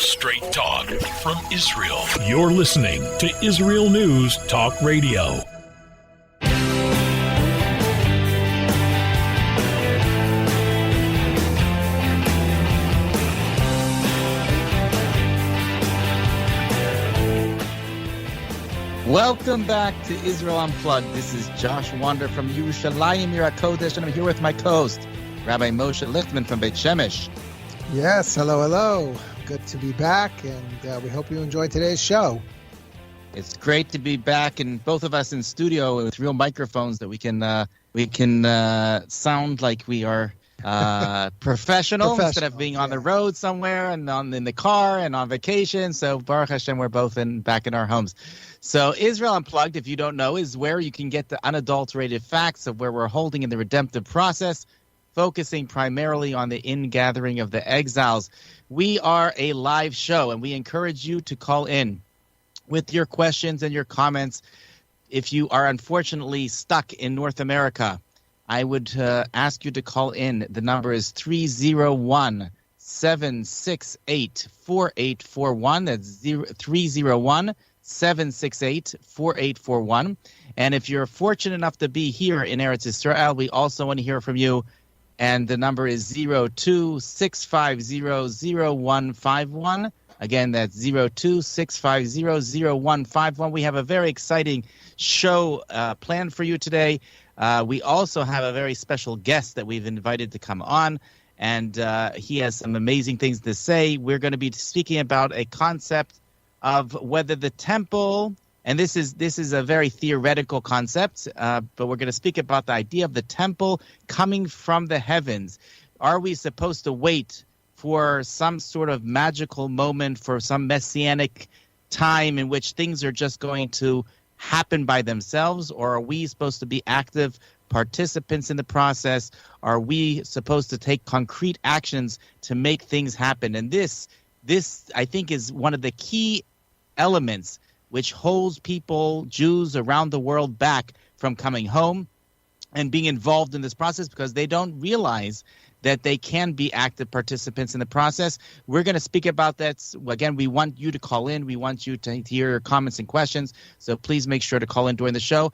Straight talk from Israel. You're listening to Israel News Talk Radio. Welcome back to Israel Unplugged. This is Josh Wander from Yerushalayim, Yer HaKodesh, and I'm here with my co-host, Rabbi Moshe Lichtman from Beit Shemesh. Yes, hello. Good to be back, and we hope you enjoyed today's show. It's great to be back, and both of us in studio with real microphones that we can sound like we are professional instead of being on the road somewhere and in the car and on vacation. So Baruch Hashem, we're both back in our homes. So Israel Unplugged, if you don't know, is where you can get the unadulterated facts of where we're holding in the redemptive process, focusing primarily on the ingathering of the exiles. We are a live show, and we encourage you to call in with your questions and your comments. If you are unfortunately stuck in North America, I would ask you to call in. The number is 301-768-4841. That's 301-768-4841. And if you're fortunate enough to be here in Eretz Israel, we also want to hear from you. And the number is 02-650-0151. Again, that's 02-650-0151. We have a very exciting show planned for you today. We also have a very special guest that we've invited to come on, and he has some amazing things to say. We're going to be speaking about a concept of whether the temple, and this is a very theoretical concept, but we're going to speak about the idea of the temple coming from the heavens. Are we supposed to wait for some sort of magical moment, for some messianic time in which things are just going to happen by themselves, or are we supposed to be active participants in the process? Are we supposed to take concrete actions to make things happen? And this I think is one of the key elements which holds people, Jews around the world, back from coming home and being involved in this process, because they don't realize that they can be active participants in the process. We're going to speak about that. Again, we want you to call in. We want you to hear your comments and questions. So please make sure to call in during the show.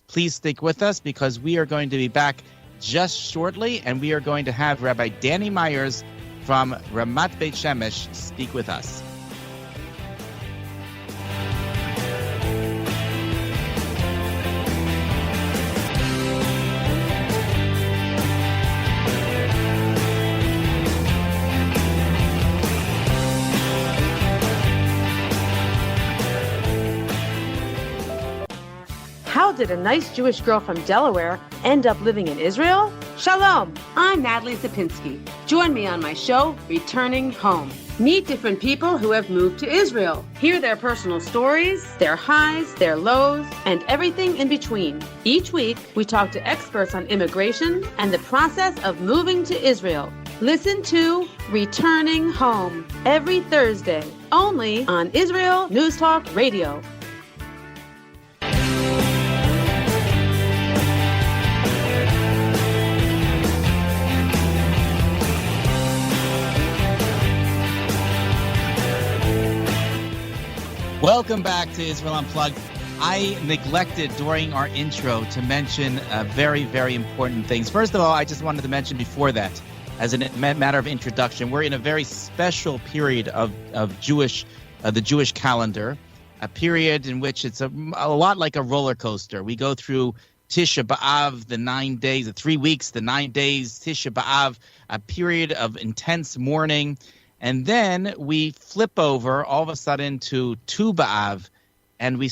Please stick with us, because we are going to be back just shortly, and we are going to have Rabbi Danny Myers from Ramat Beit Shemesh speak with us. How did a nice Jewish girl from Delaware end up living in Israel? Shalom, I'm Natalie Sapinski. Join me on my show, Returning Home. Meet different people who have moved to Israel. Hear their personal stories, their highs, their lows, and everything in between. Each week, we talk to experts on immigration and the process of moving to Israel. Listen to Returning Home every Thursday, only on Israel News Talk Radio. Welcome back to Israel Unplugged. I neglected during our intro to mention very, very important things. First of all, I just wanted to mention before that, as a matter of introduction, we're in a very special period of the Jewish calendar, a period in which it's a lot like a roller coaster. We go through Tisha B'Av, the 9 days, the 3 weeks, the 9 days, Tisha B'Av, a period of intense mourning. And then we flip over all of a sudden to Tu B'Av, and we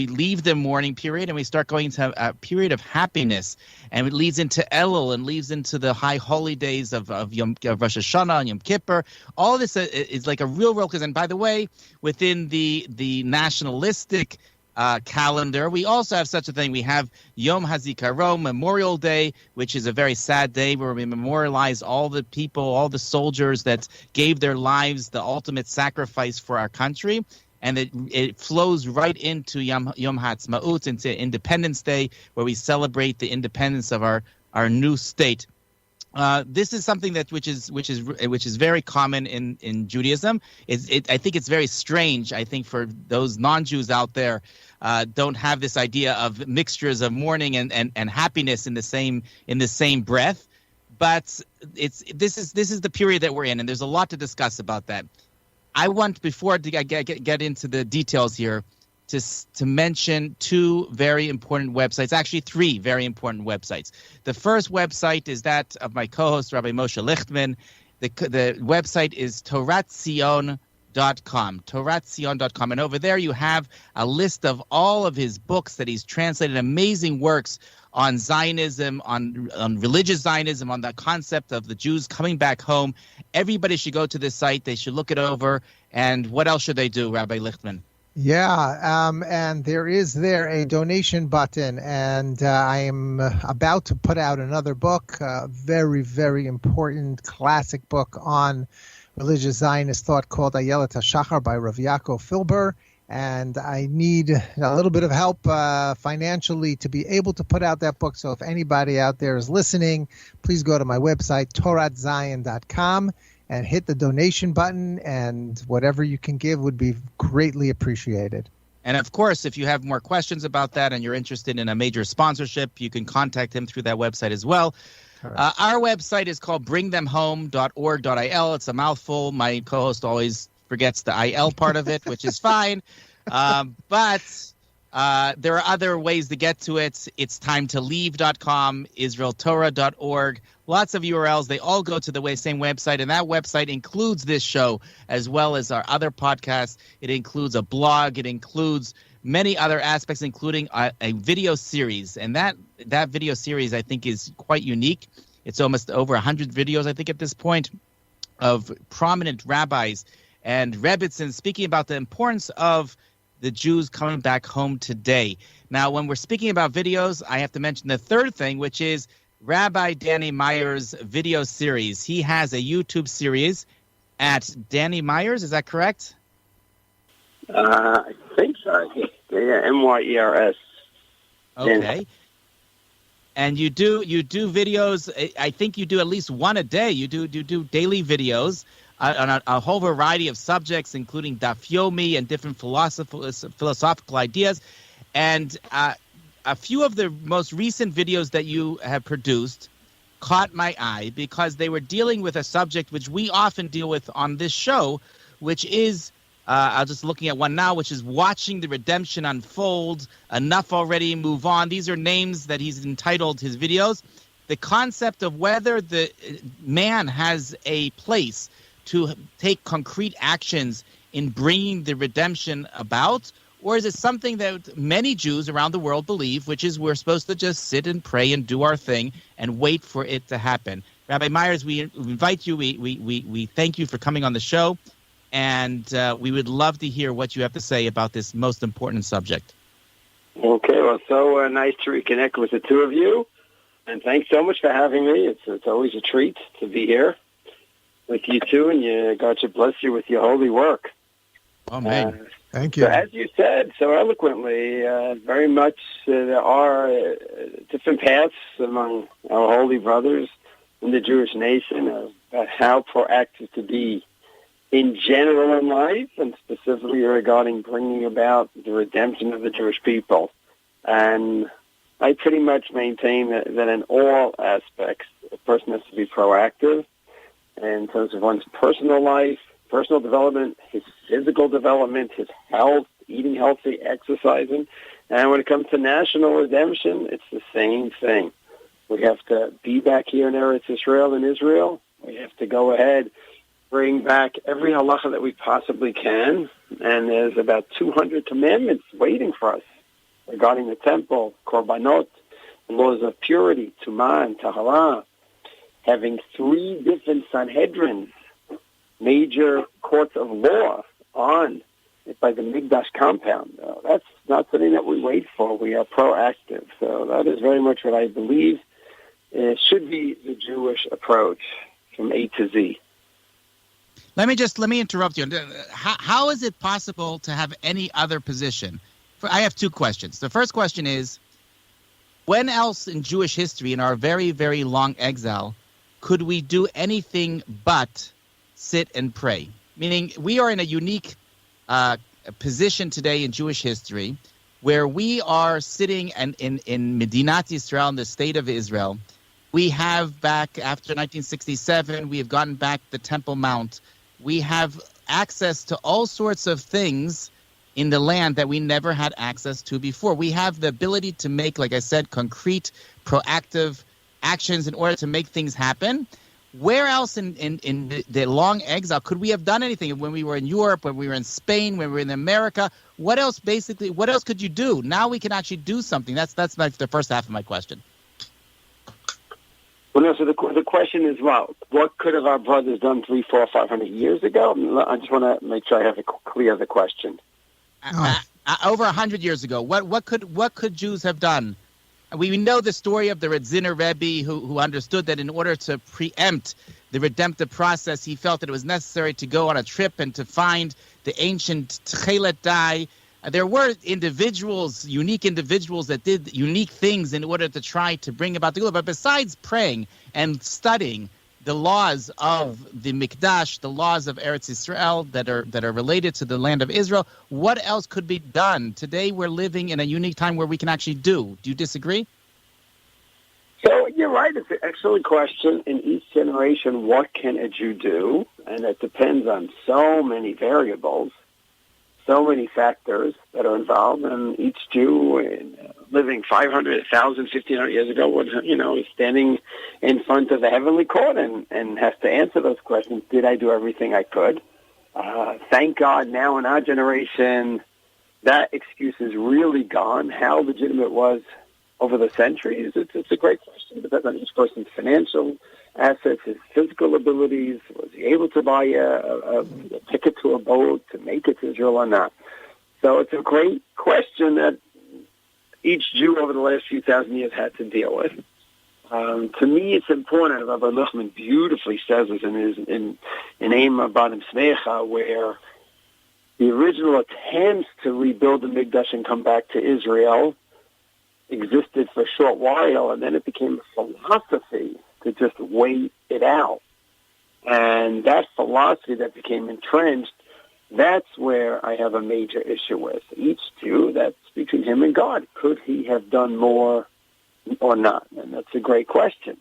leave the mourning period and we start going to a period of happiness, and it leads into Elul and leads into the high holy days of Rosh Hashanah and Yom Kippur. All this is like a real, and by the way, within the nationalistic calendar, we also have such a thing. We have Yom HaZikaron, Memorial Day, which is a very sad day where we memorialize all the people, all the soldiers that gave their lives, the ultimate sacrifice for our country. And it flows right into Yom HaTzmaut, into Independence Day, where we celebrate the independence of our new state. This is something which is very common in Judaism. I think it's very strange. I think for those non-Jews out there, don't have this idea of mixtures of mourning and happiness in the same breath. But this is the period that we're in, and there's a lot to discuss about that. I want, before to get into the details here, to mention two very important websites, actually three very important websites. The first website is that of my co-host, Rabbi Moshe Lichtman. The website is toratzion.com, toratzion.com. And over there you have a list of all of his books that he's translated, amazing works on Zionism, on religious Zionism, on the concept of the Jews coming back home. Everybody should go to this site. They should look it over. And what else should they do, Rabbi Lichtman? Yeah, and there is a donation button, and I am about to put out another book, a very, very important classic book on religious Zionist thought called Ayelet HaShachar by Rav Yaakov Filber, and I need a little bit of help financially to be able to put out that book. So if anybody out there is listening, please go to my website, toratzion.com, and hit the donation button, and whatever you can give would be greatly appreciated. And of course, if you have more questions about that and you're interested in a major sponsorship, you can contact him through that website as well. Our website is called bringthemhome.org.il. It's a mouthful. My co-host always forgets the IL part of it, which is fine. But there are other ways to get to it. It's timetolive.com, israeltorah.org. Lots of URLs. They all go to the same website, and that website includes this show as well as our other podcasts. It includes a blog. It includes many other aspects, including a video series. And that video series, I think, is quite unique. It's almost over 100 videos, I think, at this point, of prominent rabbis and rebbitzins speaking about the importance of the Jews coming back home today. Now, when we're speaking about videos, I have to mention the third thing, which is Rabbi Danny Myers' video series. He has a YouTube series at Danny Myers. Is that correct? I think so. Yeah, Myers. Okay. And you do videos. I think you do at least one a day. You do daily videos on a whole variety of subjects, including Daf Yomi and different philosophical ideas. And a few of the most recent videos that you have produced caught my eye because they were dealing with a subject which we often deal with on this show, which is, I'm just looking at one now, which is watching the redemption unfold, enough already, move on. These are names that he's entitled his videos. The concept of whether the man has a place to take concrete actions in bringing the redemption about, or is it something that many Jews around the world believe, which is we're supposed to just sit and pray and do our thing and wait for it to happen? Rabbi Myers, we invite you. We thank you for coming on the show, and we would love to hear what you have to say about this most important subject. Okay, well, so nice to reconnect with the two of you, and thanks so much for having me. It's always a treat to be here with you two, and God should bless you with your holy work. Amen. Thank you. So as you said so eloquently, very much there are different paths among our holy brothers in the Jewish nation about how proactive to be in general in life, and specifically regarding bringing about the redemption of the Jewish people. And I pretty much maintain that in all aspects, a person has to be proactive in terms of one's personal life, personal development, his physical development, his health, eating healthy, exercising. And when it comes to national redemption, it's the same thing. We have to be back here in Eretz Israel in Israel. We have to go ahead, bring back every halacha that we possibly can. And there's about 200 commandments waiting for us regarding the temple, korbanot, the laws of purity, tumah and tahara, having 3 different Sanhedrins, major courts of law on by the Mikdash compound. That's not something that we wait for. We are proactive. So that is very much what I believe should be the Jewish approach from A to Z. Let me interrupt you. How is it possible to have any other position? I have 2 questions. The first question is, when else in Jewish history, in our very, very long exile, could we do anything but sit and pray? Meaning, we are in a unique position today in Jewish history where we are sitting in Medinat Yisrael, in the state of Israel. We have back after 1967, we have gotten back the Temple Mount. We have access to all sorts of things in the land that we never had access to before. We have the ability to make, like I said, concrete, proactive actions in order to make things happen. Where else in the long exile could we have done anything? When we were in Europe, when we were in Spain, when we were in America, what else could you do? Now we can actually do something. That's the first half of my question. Well, no, so the question is, well, what could have our brothers done 300, 400, 500 years ago? I just want to make sure I have clear the question. Over 100 years ago, what could Jews have done? We know the story of the Radziner Rebbe who understood that in order to preempt the redemptive process, he felt that it was necessary to go on a trip and to find the ancient Tchelet Dai. There were unique individuals that did unique things in order to try to bring about the Gula. But besides praying and studying the laws of the Mikdash, the laws of Eretz Yisrael that are related to the land of Israel, what else could be done? Today we're living in a unique time where we can actually do. Do you disagree? So you're right. It's an excellent question. In each generation, what can a Jew do? And it depends on so many variables, so many factors that are involved. And each Jew living 500, 1,000, 1,500 years ago was, is standing in front of the heavenly court and has to answer those questions. Did I do everything I could? Thank God now in our generation, that excuse is really gone. How legitimate it was over the centuries, it's a great question. It depends on each person's financial assets, his physical abilities. Was he able to buy a ticket to a boat to make it to Israel or not? So it's a great question that each Jew over the last few thousand years had to deal with. To me, it's important. Rabbi Nachman beautifully says this in Ein Banim Smecha, where the original attempts to rebuild the Mikdash and come back to Israel existed for a short while, and then it became a philosophy to just wait it out. And that philosophy that became entrenched, that's where I have a major issue with. Each Jew, that's between him and God. Could he have done more or not? And that's a great question.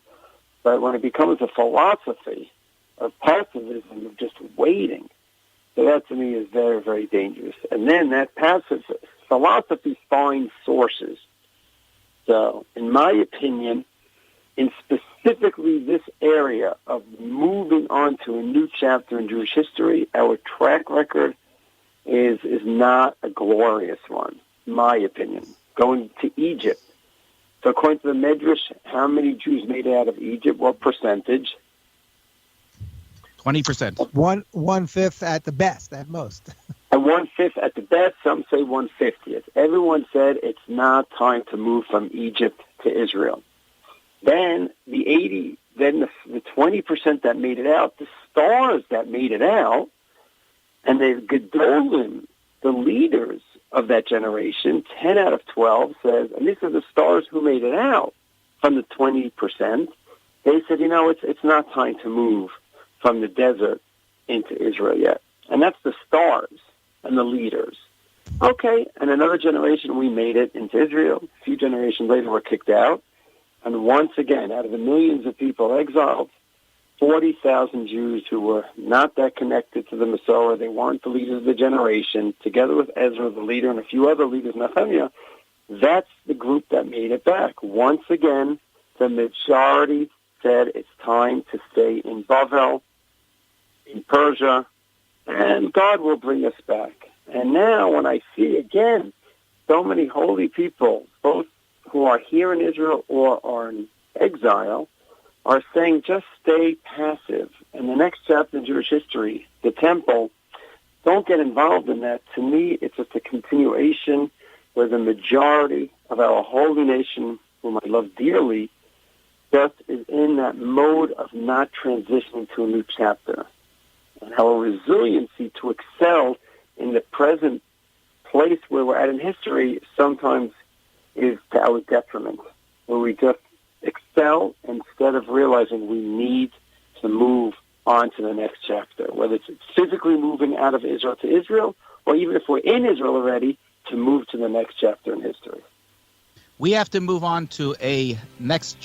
But when it becomes a philosophy of pacifism, of just waiting, so that to me is very, very dangerous. And then that passive philosophy finds sources. So, in my opinion, in specifically this area of moving on to a new chapter in Jewish history, our track record is not a glorious one, in my opinion. Going to Egypt. So according to the Medrash, how many Jews made it out of Egypt? What percentage? 20%. 1/5 at the best, at most. And 1/5 at the best, some say 1/50. Everyone said it's not time to move from Egypt to Israel. Then the 20% that made it out, the stars that made it out, and the Gedolim, the leaders of that generation, 10 out of 12 says, and these are the stars who made it out from the 20%, they said, it's not time to move from the desert into Israel yet. And that's the stars and the leaders. Okay, and another generation, we made it into Israel. A few generations later, we're kicked out. And once again, out of the millions of people exiled, 40,000 Jews who were not that connected to the Masorah, they weren't the leaders of the generation, together with Ezra, the leader, and a few other leaders, Nehemiah, that's the group that made it back. Once again, the majority said it's time to stay in Bavel, in Persia, and God will bring us back. And now when I see again so many holy people, both who are here in Israel or are in exile, are saying just stay passive. And the next chapter in Jewish history, the temple, don't get involved in that. To me, it's just a continuation where the majority of our holy nation, whom I love dearly, just is in that mode of not transitioning to a new chapter. And our resiliency to excel in the present place where we're at in history sometimes is to our detriment, where we just excel instead of realizing we need to move on to the next chapter, whether it's physically moving out of Israel to Israel, or even if we're in Israel already, to move to the next chapter in history. We have to move on to a next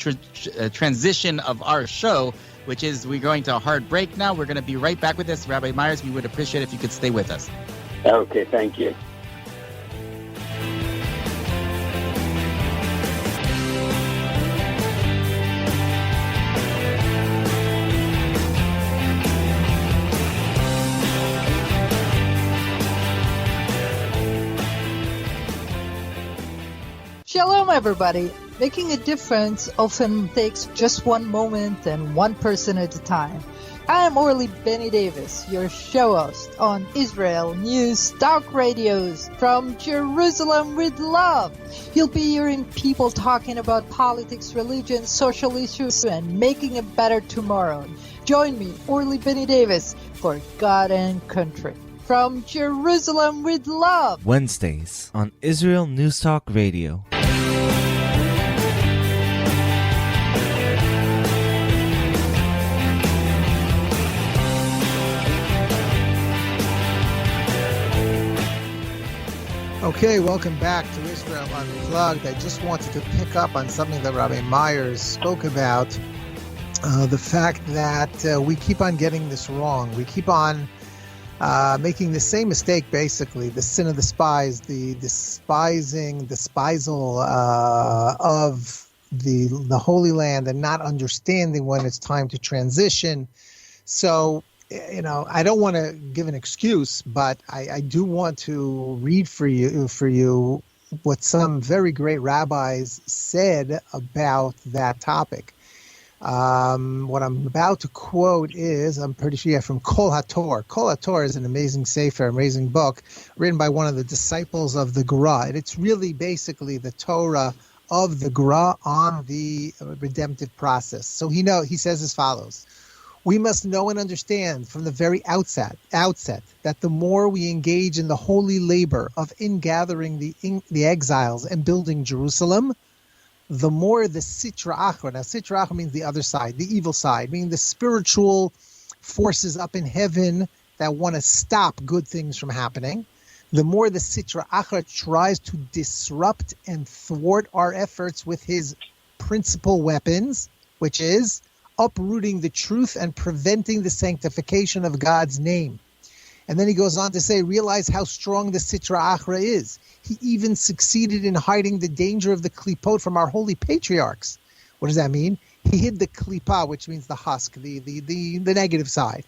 transition of our show, which is we're going to a hard break now. We're going to be right back with this. Rabbi Myers, we would appreciate it if you could stay with us. Okay, thank you. Shalom, everybody. Making a difference often takes just one moment and one person at a time. I am Orly Benny Davis, your show host on Israel News Talk Radios from Jerusalem with Love. You'll be hearing people talking about politics, religion, social issues, and making a better tomorrow. Join me, Orly Benny Davis, for God and Country. From Jerusalem with Love. Wednesdays on Israel News Talk Radio. Okay, welcome back to Israel Unplugged. I just wanted to pick up on something that Rabbi Myers spoke about, the fact that we keep on getting this wrong. We keep on making the same mistake, basically, the sin of the spies, the despisal of the Holy Land, and not understanding when it's time to transition. So, I don't want to give an excuse, but I do want to read for you what some very great rabbis said about that topic. What I'm about to quote is, I'm pretty sure, from Kol HaTorah. Kol HaTorah is an amazing sefer, amazing book, written by one of the disciples of the Gra. And it's really basically the Torah of the Gra on the redemptive process. So he says as follows: we must know and understand from the very outset that the more we engage in the holy labor of ingathering the exiles and building Jerusalem, the more the Sitra Achra. Now, Sitra Achra means the other side, the evil side, meaning the spiritual forces up in heaven that want to stop good things from happening. The more the Sitra Achra tries to disrupt and thwart our efforts with his principal weapons, which is uprooting the truth and preventing the sanctification of God's name. And then he goes on to say, realize how strong the Sitra Achra is. He even succeeded in hiding the danger of the klipot from our holy patriarchs. What does that mean? He hid the klipa, which means the husk, the negative side,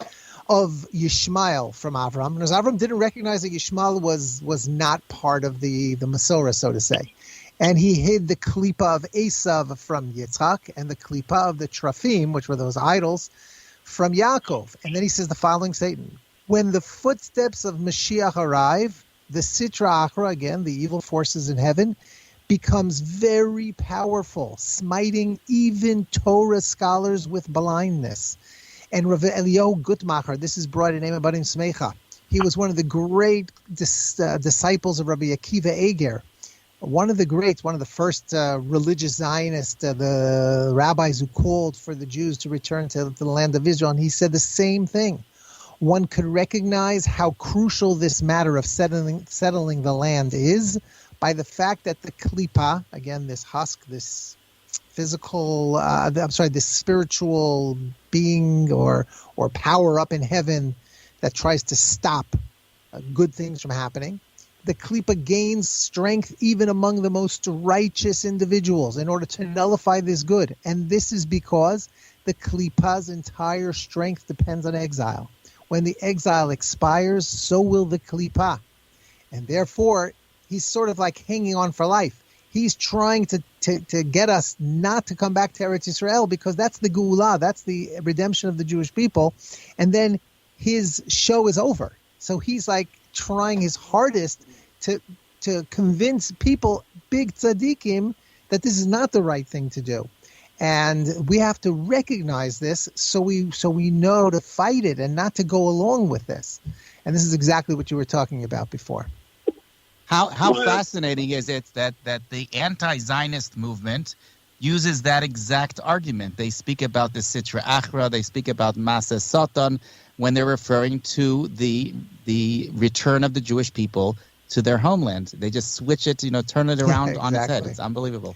of Yishmael from Avram. Because Avram didn't recognize that Yishmael was not part of the Masorah, so to say. And he hid the klipa of Esav from Yitzchak and the klipa of the Trafim, which were those idols, from Yaakov. And then he says the following statement: when the footsteps of Mashiach arrive, the Sitra Achra, again, the evil forces in heaven, becomes very powerful, smiting even Torah scholars with blindness. And Rav Eliyahu Gutmacher, this is brought in Ema Barim Smecha. He was one of the great disciples of Rabbi Akiva Eger. One of the greats, one of the first religious Zionists, the rabbis who called for the Jews to return to the land of Israel. And he said the same thing. One could recognize how crucial this matter of settling the land is by the fact that the klipa, again, this husk, this physical, this spiritual being or power up in heaven that tries to stop good things from happening, the klipa gains strength even among the most righteous individuals in order to nullify this good. And this is because the klipa's entire strength depends on exile. When the exile expires, so will the klipa. And therefore, he's sort of like hanging on for life. He's trying to get us not to come back to Eretz Yisrael, because that's the Geulah, that's the redemption of the Jewish people. And then his show is over. So he's like trying his hardest to convince people, big tzaddikim, that this is not the right thing to do. And we have to recognize this so we know to fight it and not to go along with this. And this is exactly what you were talking about before. How fascinating is it that the anti-Zionist movement uses that exact argument. They speak about the Sitra Achra, they speak about Masa Satan when they're referring to the return of the Jewish people to their homeland. They just switch it, turn it around on its head. It's unbelievable.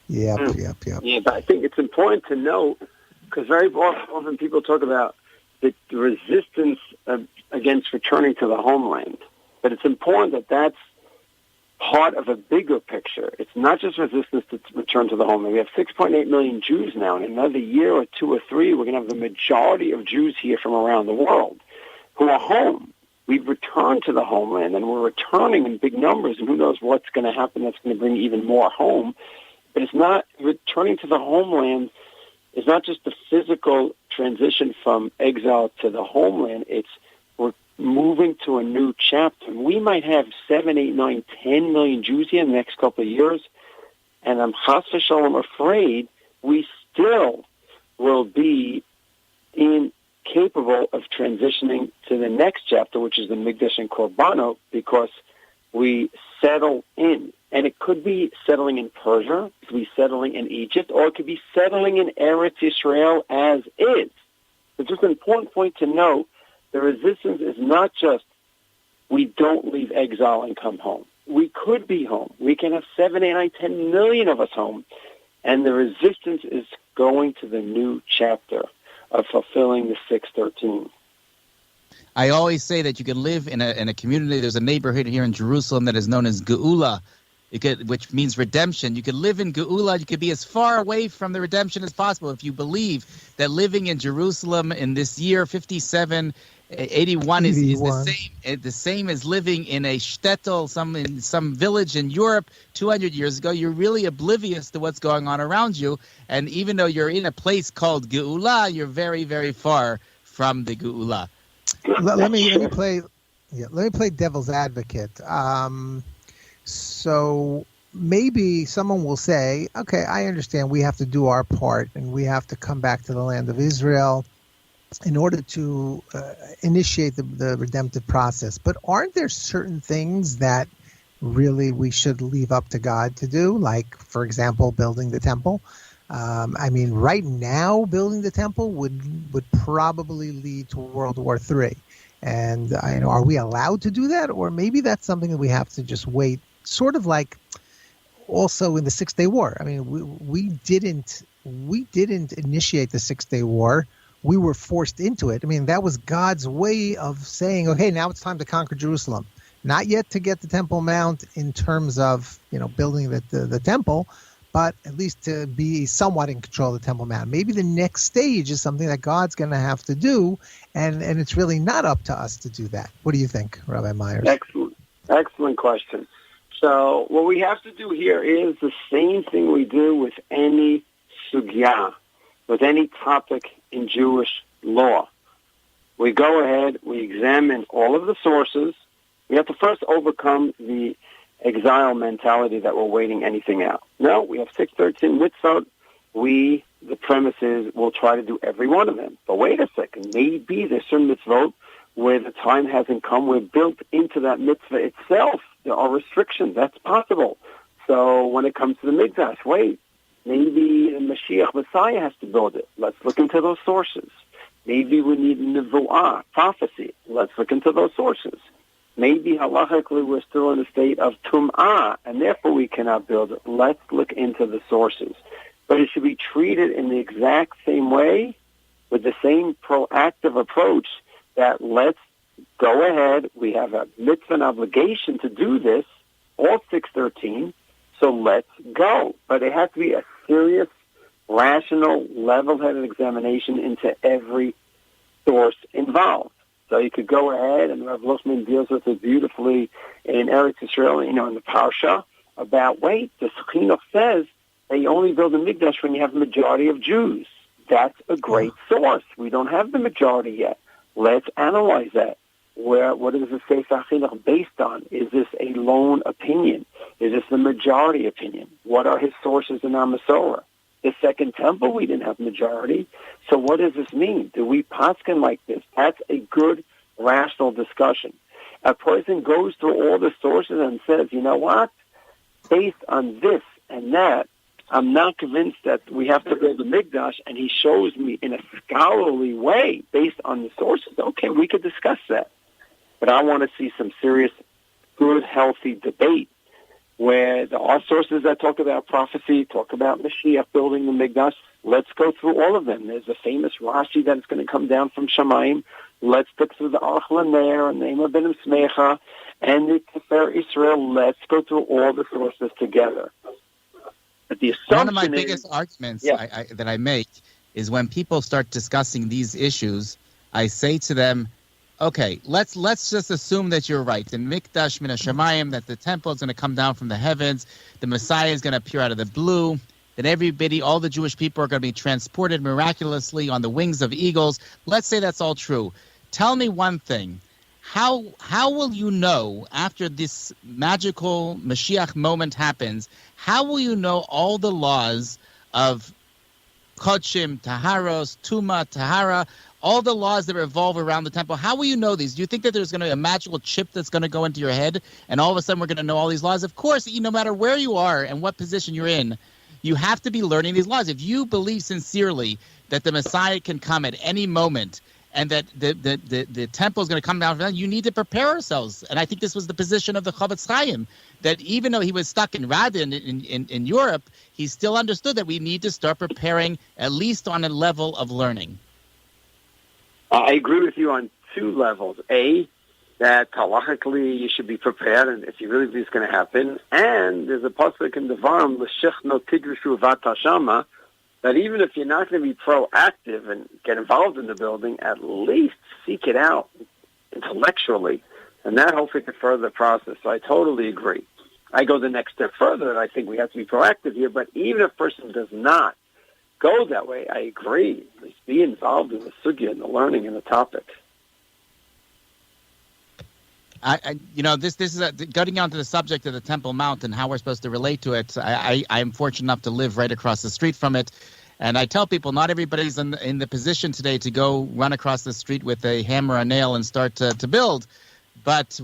Yep. Yeah, but I think it's important to note, because very often people talk about the resistance against returning to the homeland. But it's important that that's part of a bigger picture. It's not just resistance to return to the homeland. We have 6.8 million Jews now. In another year or two or three, we're going to have the majority of Jews here from around the world who are home. We've returned to the homeland, and we're returning in big numbers, and who knows what's going to happen that's going to bring even more home. But it's not returning to the homeland. It's not just the physical transition from exile to the homeland. It's we're moving to a new chapter. We might have 7, 8, 9, 10 million Jews here in the next couple of years, and I'm chas v'shalom afraid we still will be incapable of transitioning to the next chapter, which is the Mikdash and Korbanot, because we settle in. And it could be settling in Persia, it could be settling in Egypt, or it could be settling in Eretz Yisrael as is. It's just an important point to note. The resistance is not just we don't leave exile and come home. We could be home. We can have 7, 8, 9, 10 million of us home. And the resistance is going to the new chapter of fulfilling the 613. I always say that you can live in a community. There's a neighborhood here in Jerusalem that is known as Geula, which means redemption. You could live in Geula. You could be as far away from the redemption as possible if you believe that living in Jerusalem in this year 5781 is the same as living in a shtetl, some village in Europe 200 years ago. You're really oblivious to what's going on around you, and even though you're in a place called Geula, you're very, very far from the Geula. Let me play devil's advocate. So maybe someone will say, okay, I understand we have to do our part and we have to come back to the land of Israel in order to initiate the redemptive process. But aren't there certain things that really we should leave up to God to do? Like, for example, building the temple. Right now, building the temple would probably lead to World War III. And are we allowed to do that? Or maybe that's something that we have to just wait, sort of like also in the 6-Day War. I mean, we didn't initiate the 6-Day War. We were forced into it. I mean, that was God's way of saying, okay, now it's time to conquer Jerusalem. Not yet to get the Temple Mount in terms of, building the temple, but at least to be somewhat in control of the Temple Mount. Maybe the next stage is something that God's going to have to do, and it's really not up to us to do that. What do you think, Rabbi Myers? Excellent question. So what we have to do here is the same thing we do with any sugya, with any topic in Jewish law. We go ahead, we examine all of the sources. We have to first overcome the exile mentality that we're waiting anything out. No, we have 613 mitzvot. The premise is we'll try to do every one of them. But wait a second, maybe there's certain mitzvot where the time hasn't come. We're built into that mitzvah itself. There are restrictions. That's possible. So when it comes to the Mikdash, wait, maybe the Mashiach Messiah has to build it. Let's look into those sources. Maybe we need nevuah, prophecy. Let's look into those sources. Maybe halachically we're still in a state of tum'ah, and therefore we cannot build it. Let's look into the sources. But it should be treated in the exact same way, with the same proactive approach, that let's go ahead. We have a mitzvah and obligation to do this, all 613, so let's go. But it has to be a serious, rational, level-headed examination into every source involved. So you could go ahead, and Rav Luchman deals with it beautifully in Eretz Yisrael, in the Parsha, about, the Chinuch says that you only build a Mikdash when you have the majority of Jews. That's a great source. We don't have the majority yet. Let's analyze that. What is the Sefer Chinuch based on? Is this a lone opinion? Is this the majority opinion? What are his sources in our Masorah? The Second Temple, we didn't have majority. So what does this mean? Do we paskin like this? That's a good, rational discussion. A person goes through all the sources and says, you know what? Based on this and that, I'm not convinced that we have to build a Mikdash, and he shows me in a scholarly way, based on the sources. Okay, we could discuss that. But I want to see some serious, good, healthy debate where there are sources that talk about prophecy, talk about Mashiach building the Mikdash. Let's go through all of them. There's a famous Rashi that's going to come down from Shamayim. Let's look through the Arch Laner and the Ema Ben Smecha and the Tifer Israel. Let's go through all the sources together. But the assumption one of my biggest arguments that I make is when people start discussing these issues, I say to them, okay, let's just assume that you're right. The Mikdash Min HaShamayim, that the temple is going to come down from the heavens, the Messiah is going to appear out of the blue, that everybody, all the Jewish people are going to be transported miraculously on the wings of eagles. Let's say that's all true. Tell me one thing. How will you know after this magical Mashiach moment happens, how will you know all the laws of Kodshim, Taharos, Tuma, Tahara, all the laws that revolve around the temple? How will you know these? Do you think that there's going to be a magical chip that's going to go into your head and all of a sudden we're going to know all these laws? Of course, no matter where you are and what position you're in, you have to be learning these laws. If you believe sincerely that the Messiah can come at any moment and that the temple is going to come down, you need to prepare ourselves. And I think this was the position of the Chavetz Chaim, that even though he was stuck in Radin in Europe, he still understood that we need to start preparing at least on a level of learning. I agree with you on two levels. A, that halachically you should be prepared, and if you really believe it's going to happen. And there's a pasuk in the Devarim, l'shech no tidrishu vatashama, that even if you're not going to be proactive and get involved in the building, at least seek it out intellectually, and that hopefully could further the process. So I totally agree. I go the next step further, and I think we have to be proactive here, but even if a person does not go that way, I agree. At least be involved in the sugya and the learning and the topic. This is getting onto the subject of the Temple Mount and how we're supposed to relate to it. I'm fortunate enough to live right across the street from it, and I tell people not everybody's in the position today to go run across the street with a hammer and nail and start to build. But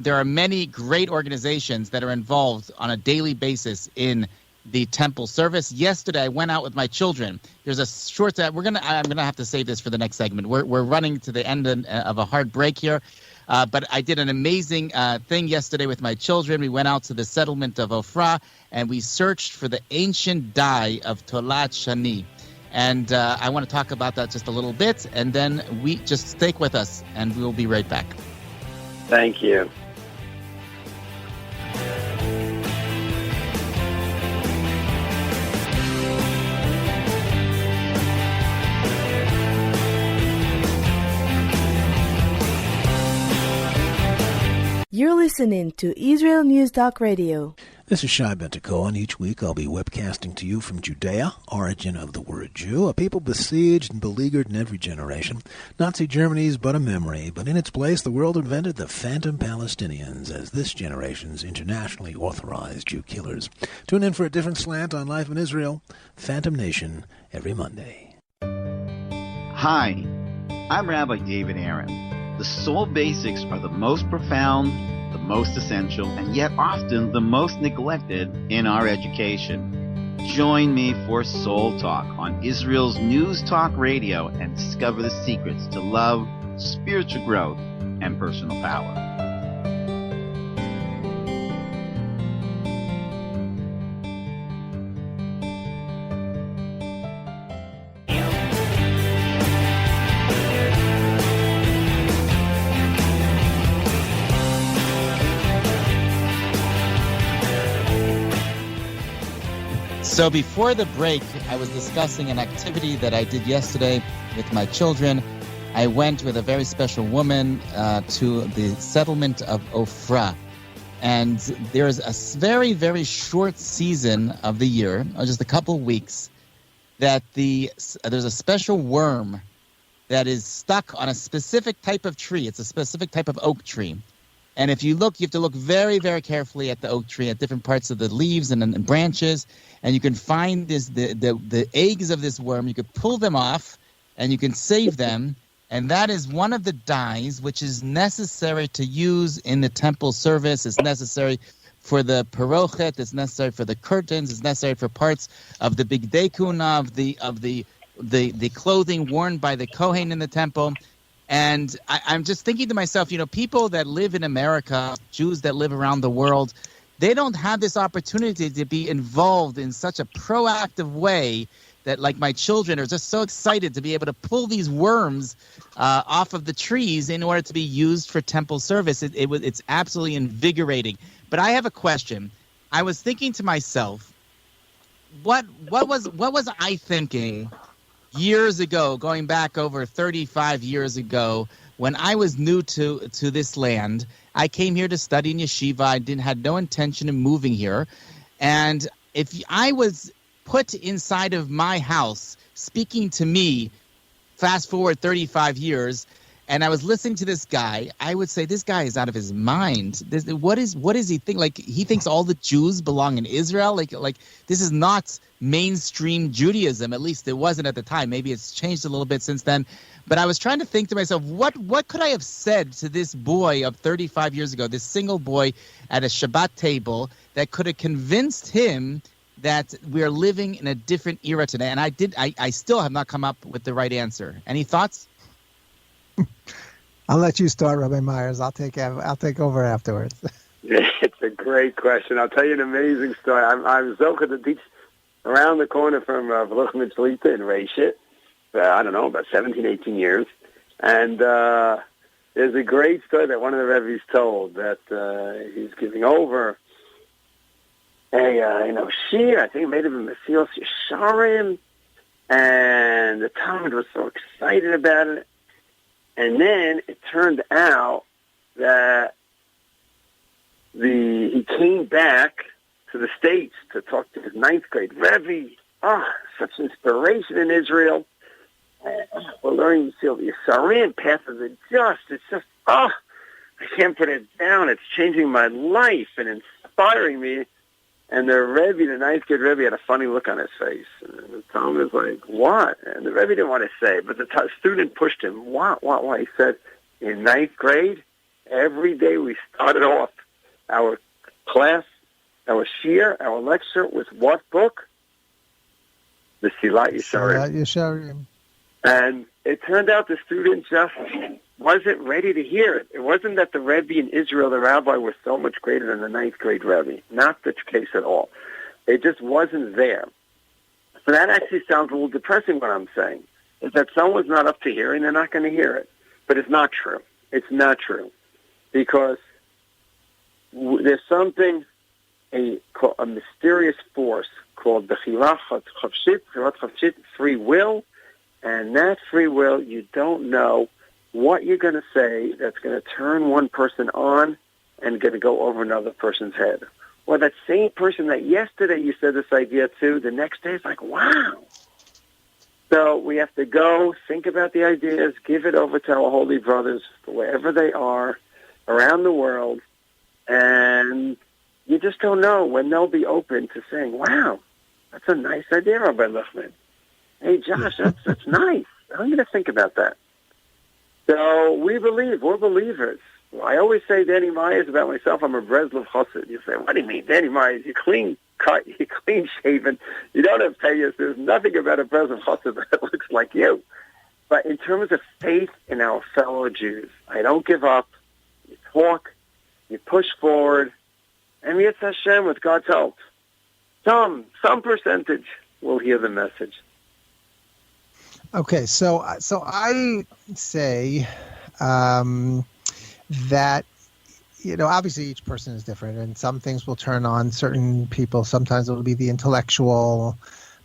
there are many great organizations that are involved on a daily basis in the temple service. Yesterday, I went out with my children. There's a short. I'm gonna have to save this for the next segment. We're running to the end of a hard break here. But I did an amazing thing yesterday with my children. We went out to the settlement of Ofra, and we searched for the ancient die of Tolat Shani. And I want to talk about that just a little bit, and then we just stick with us, and we'll be right back. Thank you. You're listening to Israel News Talk Radio. This is Shai Bentako, and each week I'll be webcasting to you from Judea, origin of the word Jew, a people besieged and beleaguered in every generation. Nazi Germany is but a memory, but in its place the world invented the phantom Palestinians as this generation's internationally authorized Jew killers. Tune in for a different slant on life in Israel, Phantom Nation, every Monday. Hi, I'm Rabbi David Aaron. The soul basics are the most profound, the most essential, and yet often the most neglected in our education. Join me for Soul Talk on Israel's News Talk Radio and discover the secrets to love, spiritual growth, and personal power. So before the break, I was discussing an activity that I did yesterday with my children. I went with a very special woman to the settlement of Ofra. And there's a very, very short season of the year, or just a couple weeks, that there's a special worm that is stuck on a specific type of tree. It's a specific type of oak tree. And if you look, you have to look very, very carefully at the oak tree, at different parts of the leaves and branches, and you can find the eggs of this worm. You could pull them off, and you can save them, and that is one of the dyes which is necessary to use in the temple service. It's necessary for the parochet. It's necessary for the curtains. It's necessary for parts of the bigdei kuna, of the clothing worn by the Kohen in the temple. And I'm just thinking to myself, people that live in America, Jews that live around the world, they don't have this opportunity to be involved in such a proactive way that, like, my children are just so excited to be able to pull these worms off of the trees in order to be used for temple service. It's absolutely invigorating. But I have a question. I was thinking to myself, what was I thinking years ago, going back over 35 years ago, when I was new to this land? I came here to study in yeshiva. I had no intention of moving here. And if I was put inside of my house speaking to me, fast forward 35 years, and I was listening to this guy, I would say, this guy is out of his mind. What does he think? Like, he thinks all the Jews belong in Israel? Like this is not mainstream Judaism. At least it wasn't at the time. Maybe it's changed a little bit since then. But I was trying to think to myself, what could I have said to this boy of 35 years ago, this single boy at a Shabbat table, that could have convinced him that we are living in a different era today? And I still have not come up with the right answer. Any thoughts? I'll let you start, Rabbi Myers. I'll take over afterwards. It's a great question. I'll tell you an amazing story. I'm Zocha to teach around the corner from Baruch Mitzlita in Reshit. I don't know, about 17, 18 years. And there's a great story that one of the Rebbe's told, that he's giving over a shir. I think it made him a Mesilas Yesharim. And the Talmud was so excited about it. And then it turned out that he came back to the States to talk to his ninth grade Rebbe. Such inspiration in Israel. We're learning the Yissarim, path of the just. It's just, I can't put it down. It's changing my life and inspiring me. And the Rebbe, the ninth grade Rebbe, had a funny look on his face. And the Talmud was like, what? And the Rebbe didn't want to say, but the student pushed him. What? He said, in ninth grade, every day we started off our class, our shir, our lecture with what book? The Silat Yesharim. And it turned out the student just wasn't ready to hear it. It wasn't that the Rebbe in Israel, the rabbi, was so much greater than the ninth grade Rebbe. Not the case at all. It just wasn't there. So that actually sounds a little depressing, what I'm saying. Is that someone's not up to hearing, they're not going to hear it. But it's not true. It's not true. Because there's something, a mysterious force called the Chilat Chavshit, free will. And that free will, you don't know what you're going to say that's going to turn one person on and going to go over another person's head. Or that same person that yesterday you said this idea to, the next day it's like, wow. So we have to go, think about the ideas, give it over to our holy brothers, wherever they are, around the world, and you just don't know when they'll be open to saying, wow, that's a nice idea, Rabbi Lichtman. Hey, Josh, that's nice. I'm going to think about that. So we're believers. I always say Danny Myers about myself, I'm a Breslov Chassid. You say, what do you mean, Danny Myers? You're clean cut, you're clean shaven, you don't have payas. There's nothing about a Breslov Chassid that looks like you. But in terms of faith in our fellow Jews, I don't give up. You talk, you push forward, and Yetz Hashem, with God's help, some percentage will hear the message. Okay, so I say that, obviously each person is different, and some things will turn on certain people. Sometimes it will be the intellectual.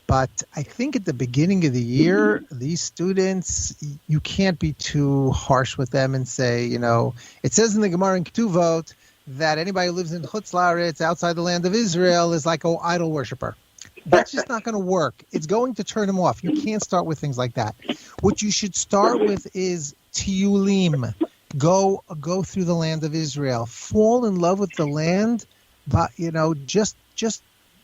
But I think at the beginning of the year, these students, you can't be too harsh with them and say, it says in the Gemara in Ketuvot that anybody who lives in Chutz La'aretz, outside the land of Israel, is like an idol worshiper. That's just not going to work. It's going to turn them off. You can't start with things like that. What you should start with is tiyulim. Go through the land of Israel. Fall in love with the land, but just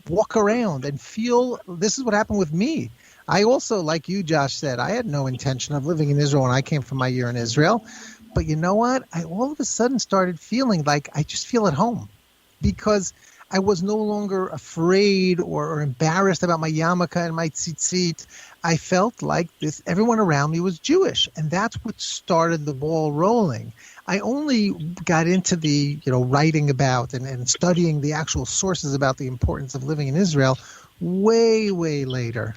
walk around and feel. This is what happened with me. I also, like you, Josh, said, I had no intention of living in Israel when I came from my year in Israel. But you know what? I all of a sudden started feeling like I just feel at home. because I was no longer afraid or embarrassed about my yarmulke and my tzitzit. I felt like everyone around me was Jewish, and that's what started the ball rolling. I only got into the writing about and studying the actual sources about the importance of living in Israel way later.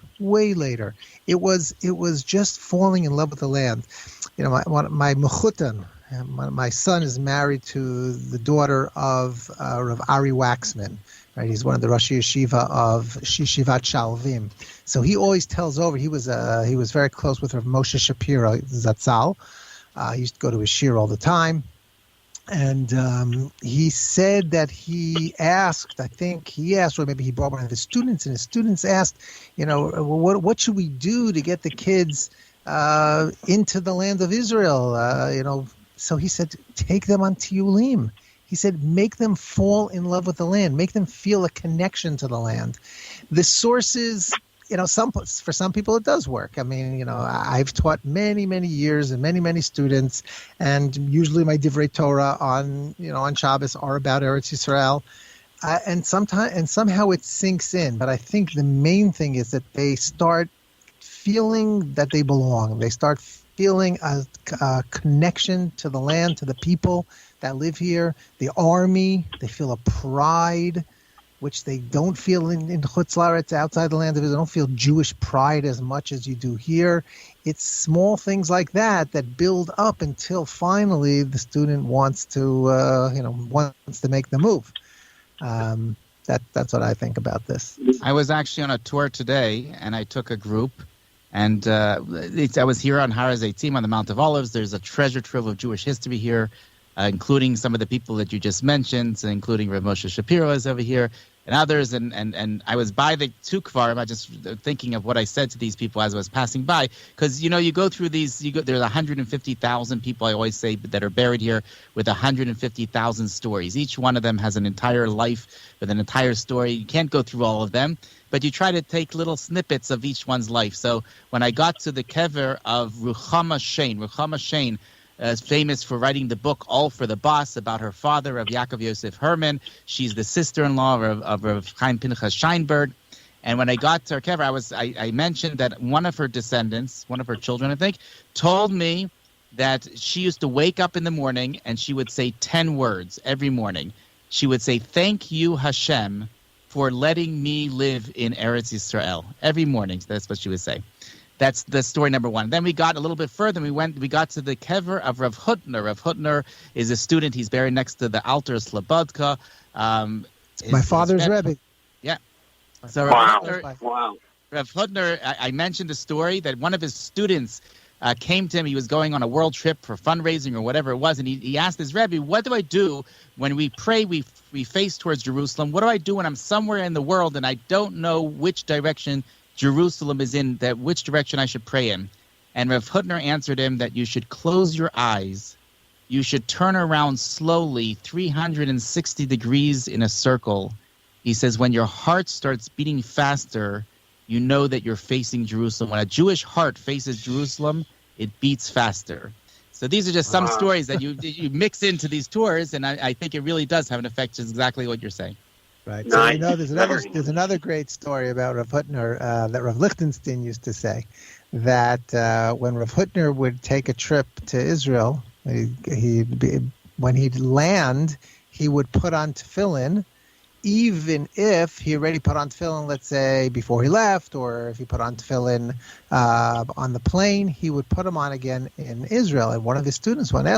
It was just falling in love with the land. My mechutan, my son, is married to the daughter of Rav Ari Waxman. Right, he's one of the Rosh Yeshiva of Yeshivat Shalvim. So he always tells over. He was very close with Rav Moshe Shapiro Zatzal. He used to go to his shir all the time. And he said that he asked, or maybe he brought one of his students, and his students asked, what should we do to get the kids into the land of Israel? So he said, take them on tiyulim. He said, make them fall in love with the land, make them feel a connection to the land. The sources, for some people it does work. I mean, I've taught many years and many students, and usually my divrei Torah on Shabbos are about Eretz Yisrael, and somehow it sinks in. But I think the main thing is that they start feeling that they belong. They start feeling a connection to the land, to the people that live here, the army. They feel a pride, which they don't feel in Chutz La'aretz, outside the land of Israel. They don't feel Jewish pride as much as you do here. It's small things like that build up until finally the student wants to make the move. That's what I think about this. I was actually on a tour today, and I took a group. And I was here on Har HaZeitim on the Mount of Olives. There's a treasure trove of Jewish history here, including some of the people that you just mentioned, including Rav Moshe Shapiro is over here, and others. And I was by the two kvarim. I just thinking of what I said to these people as I was passing by, because you go through these. There's 150,000 people, I always say, that are buried here with 150,000 stories. Each one of them has an entire life with an entire story. You can't go through all of them, but you try to take little snippets of each one's life. So when I got to the kever of Ruchama Shein is famous for writing the book All for the Boss about her father, Rav Yaakov Yosef Herman. She's the sister-in-law of Rav Chaim Pinchas Scheinberg. And when I got to her kever, I mentioned that one of her descendants, one of her children, I think, told me that she used to wake up in the morning and she would say 10 words every morning. She would say, "Thank you, Hashem, for letting me live in Eretz Yisrael." Every morning, that's what she would say. That's the story number one. Then we got a little bit further. We got to the kever of Rav Hutner. Rav Hutner is a student. He's buried next to the Alter Slobodka. My father's Rebbe. Yeah. So Rav Hutner, I mentioned the story that one of his students came to him. He was going on a world trip for fundraising or whatever it was, and he asked his Rebbe, "What do I do when we pray, we face towards Jerusalem? What do I do when I'm somewhere in the world and I don't know which direction Jerusalem is in, which direction I should pray in?" And Rav Hutner answered him that you should close your eyes, you should turn around slowly 360 degrees in a circle. He says, when your heart starts beating faster, you know that you're facing Jerusalem. When a Jewish heart faces Jerusalem, it beats faster. So these are just some stories that you mix into these tours, and I think it really does have an effect, just exactly what you're saying. Right. So there's another great story about Rav Hutner that Rav Lichtenstein used to say, that when Rav Hutner would take a trip to Israel, when he'd land, he would put on tefillin, even if he already put on tefillin, let's say, before he left, or if he put on tefillin on the plane, he would put them on again in Israel. And one of his students once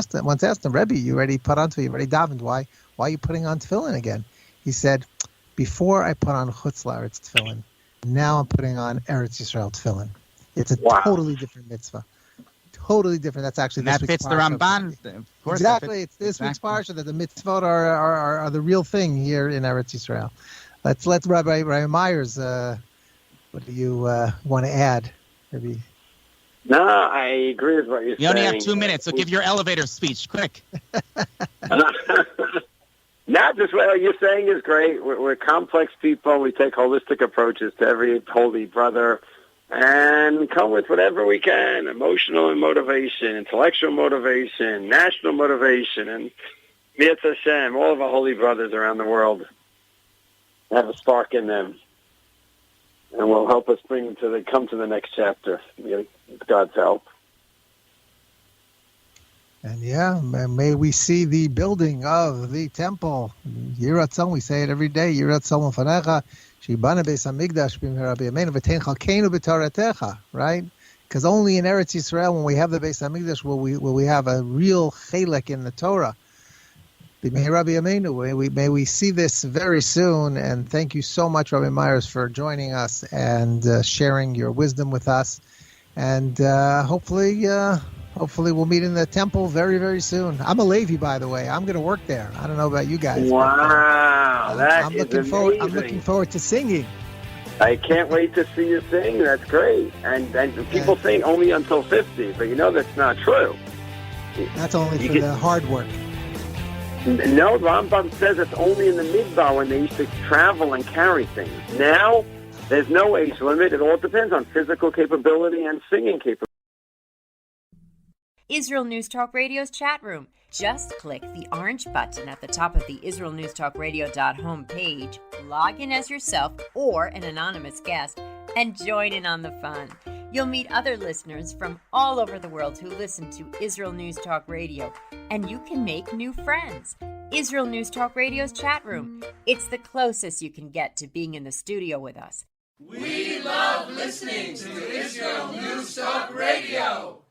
asked him, "Rebbe, you already put on tefillin, you already davened. Why are you putting on tefillin again?" He said, "Before I put on Chutz La'aretz tefillin, now I'm putting on Eretz Yisrael tefillin. It's a totally different mitzvah. Totally different." That's actually that fits the Ramban. Of course, exactly. It's this week's parsha that the mitzvot are the real thing here in Eretz Yisrael. Let's let Rabbi Myers. What do you want to add, maybe? No, I agree with what you're saying. You only have 2 minutes, so give your elevator speech, quick. Not just what you're saying is great. We're complex people. We take holistic approaches to every holy brother and come with whatever we can, emotional motivation, intellectual motivation, national motivation. And Mitzvah Hashem, all of our holy brothers around the world have a spark in them, and will help us come to the next chapter with God's help. And may we see the building of the temple. Yiratzon, we say it every day. Yiratzon Fanecha, Shibana Beis Hamikdash B'mehera B'yameinu V'tein Chalkeinu B'Toratecha. Right? Because only in Eretz Yisrael, when we have the Beis Hamikdash, will we have a real chelek in the Torah. B'mehera B'yameinu. May we see this very soon. And thank you so much, Rabbi Myers, for joining us and sharing your wisdom with us. And hopefully we'll meet in the temple very, very soon. I'm a Levi, by the way. I'm going to work there. I don't know about you guys. Wow, I'm looking forward to singing. I can't wait to see you sing. That's great. And people sing only until 50, but that's not true. That's only for the hard work. No, Rambam says it's only in the midbar when they used to travel and carry things. Now, there's no age limit. It all depends on physical capability and singing capability. Israel News Talk Radio's chat room. Just click the orange button at the top of the IsraelNewsTalkRadio.home page, log in as yourself or an anonymous guest, and join in on the fun. You'll meet other listeners from all over the world who listen to Israel News Talk Radio, and you can make new friends. Israel News Talk Radio's chat room. It's the closest you can get to being in the studio with us. We love listening to Israel News Talk Radio.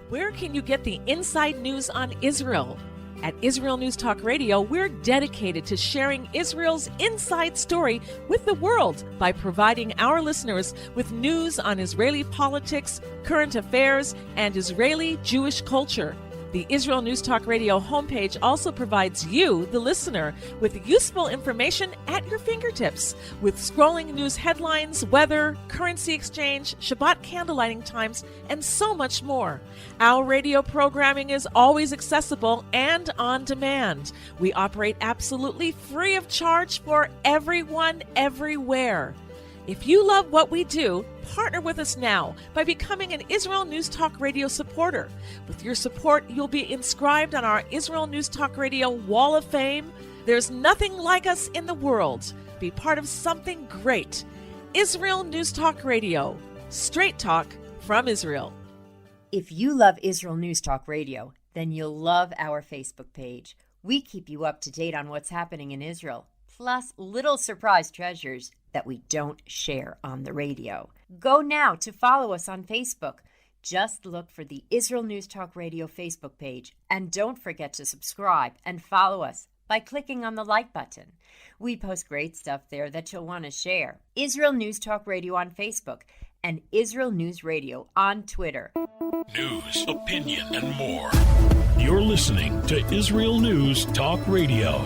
Where can you get the inside news on Israel? At Israel News Talk Radio, we're dedicated to sharing Israel's inside story with the world by providing our listeners with news on Israeli politics, current affairs, and Israeli Jewish culture. The Israel News Talk Radio homepage also provides you, the listener, with useful information at your fingertips, with scrolling news headlines, weather, currency exchange, Shabbat candlelighting times, and so much more. Our radio programming is always accessible and on demand. We operate absolutely free of charge for everyone, everywhere. If you love what we do, partner with us now by becoming an Israel News Talk Radio supporter. With your support, you'll be inscribed on our Israel News Talk Radio Wall of Fame. There's nothing like us in the world. Be part of something great. Israel News Talk Radio. Straight talk from Israel. If you love Israel News Talk Radio, then you'll love our Facebook page. We keep you up to date on what's happening in Israel, plus little surprise treasures that we don't share on the radio. Go now to follow us on Facebook. Just look for the Israel News Talk Radio Facebook page, and don't forget to subscribe and follow us by clicking on the like button. We post great stuff there that you'll want to share. Israel News Talk Radio on Facebook and Israel News Radio on Twitter. News, opinion, and more. You're listening to Israel News Talk Radio.